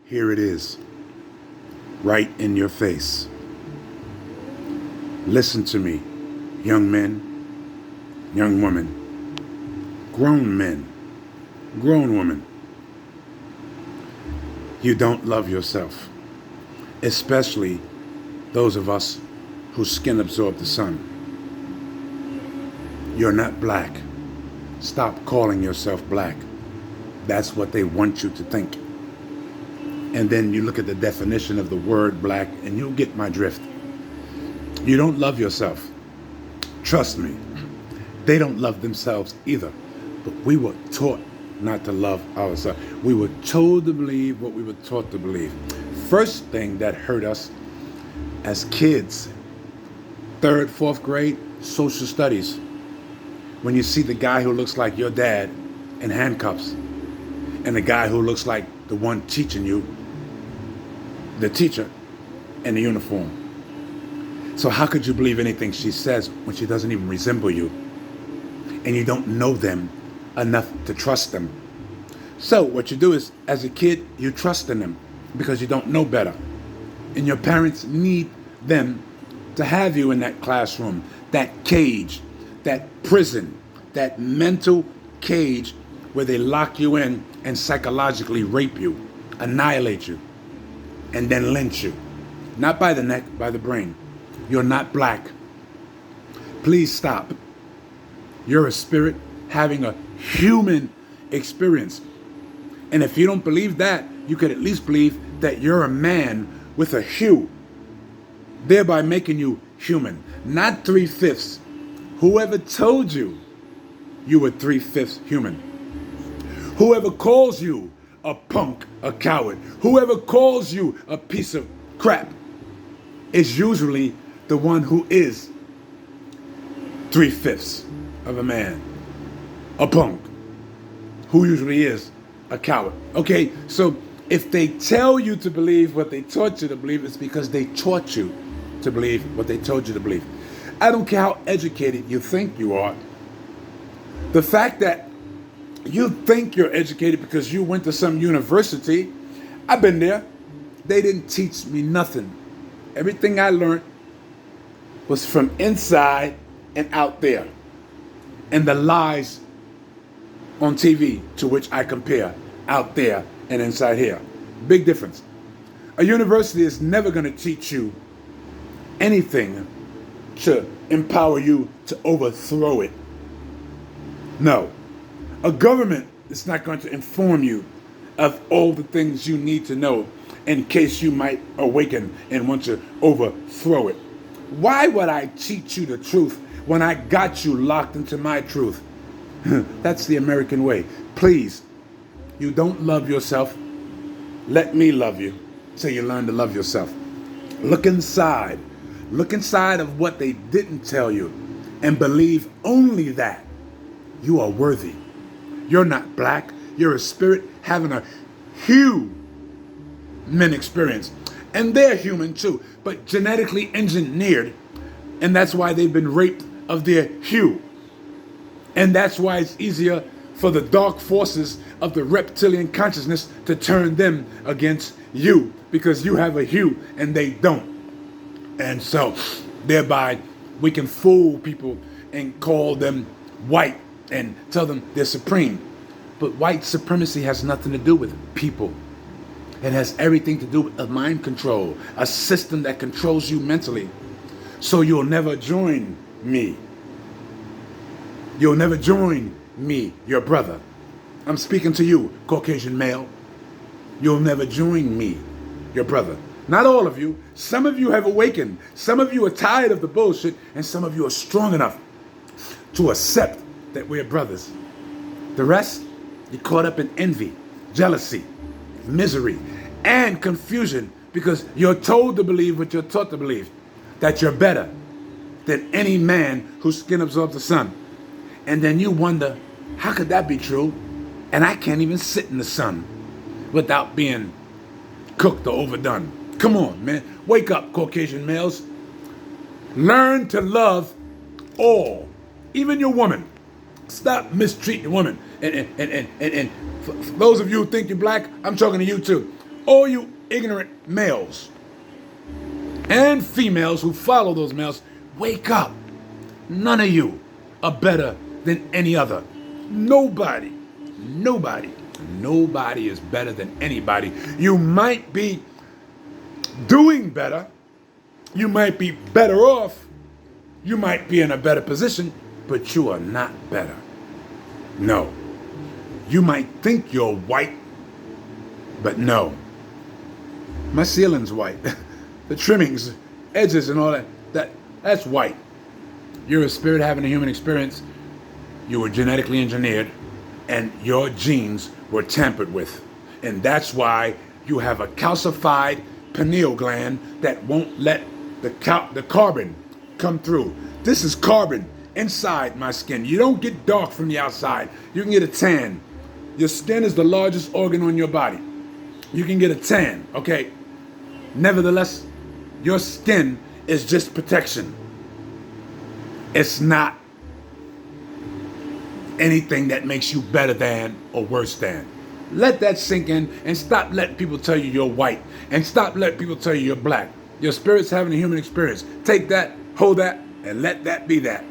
Here it is, right in your face. Listen to me, young men, young women, grown men, grown women. You don't love yourself, especially those of us whose skin absorbs the sun. You're not black. Stop calling yourself black. That's what they want you to think. And then you look at the definition of the word black and you'll get my drift. You don't love yourself. Trust me. They don't love themselves either. But we were taught not to love ourselves. We were told to believe what we were taught to believe. First thing that hurt us as kids, 3rd, 4th grade, social studies. When you see the guy who looks like your dad in handcuffs and the guy who looks like the one teaching you, the teacher, in the uniform. So how could you believe anything she says when she doesn't even resemble you and you don't know them enough to trust them? So what you do is, as a kid, you trust in them because you don't know better. And your parents need them to have you in that classroom, that cage, that prison, that mental cage where they lock you in and psychologically rape you, annihilate you, and then lynch you. Not by the neck, by the brain. You're not black. Please stop. You're a spirit having a human experience. And if you don't believe that, you could at least believe that you're a man with a hue, thereby making you human, not 3/5. Whoever told you you were 3/5 human, whoever calls you a punk, a coward, whoever calls you a piece of crap, is usually the one who is 3/5 of a man, a punk, who usually is a coward. Okay, so if they tell you to believe what they taught you to believe, it's because they taught you to believe what they told you to believe. I don't care how educated you think you are. The fact that you think you're educated because you went to some university, I've been there. They didn't teach me nothing. Everything I learned was from inside and out there. And the lies on TV to which I compare, out there and inside here. Big difference. A university is never going to teach you anything to empower you to overthrow it. No. A government is not going to inform you of all the things you need to know in case you might awaken and want to overthrow it. Why would I teach you the truth when I got you locked into my truth? That's the American way. Please, you don't love yourself. Let me love you till you learn to love yourself. Look inside. Look inside of what they didn't tell you and believe only that you are worthy. You're not black. You're a spirit having a human experience. And they're human too, but genetically engineered. And that's why they've been raped of their hue. And that's why it's easier for the dark forces of the reptilian consciousness to turn them against you because you have a hue and they don't. And so thereby we can fool people and call them white and tell them they're supreme. But white supremacy has nothing to do with people. It has everything to do with a mind control, a system that controls you mentally. So you'll never join me. You'll never join me, your brother. I'm speaking to you, Caucasian male. You'll never join me, your brother. Not all of you. Some of you have awakened. Some of you are tired of the bullshit, and some of you are strong enough to accept that we're brothers. The rest, you're caught up in envy, jealousy, misery, and confusion because you're told to believe what you're taught to believe, that you're better than any man whose skin absorbs the sun. And then you wonder, how could that be true? And I can't even sit in the sun without being cooked or overdone. Come on, man. Wake up, Caucasian males. Learn to love all, even your woman. Stop mistreating women. And for those of you who think you're black, I'm talking to you too. All you ignorant males and females who follow those males, wake up. None of you are better than any other. Nobody is better than anybody. You might be doing better. You might be better off. You might be in a better position, but you are not better. No. You might think you're white, but no. My ceiling's white. The trimmings, edges and all that's white. You're a spirit having a human experience. You were genetically engineered, and your genes were tampered with. And that's why you have a calcified pineal gland that won't let the carbon come through. This is carbon inside my skin. You don't get dark from the outside. You can get a tan. Your skin is the largest organ on your body. You can get a tan, okay? Nevertheless, your skin is just protection. It's not anything that makes you better than or worse than. Let that sink in and stop letting people tell you you're white and stop letting people tell you you're black. Your spirit's having a human experience. Take that, hold that, and let that be that.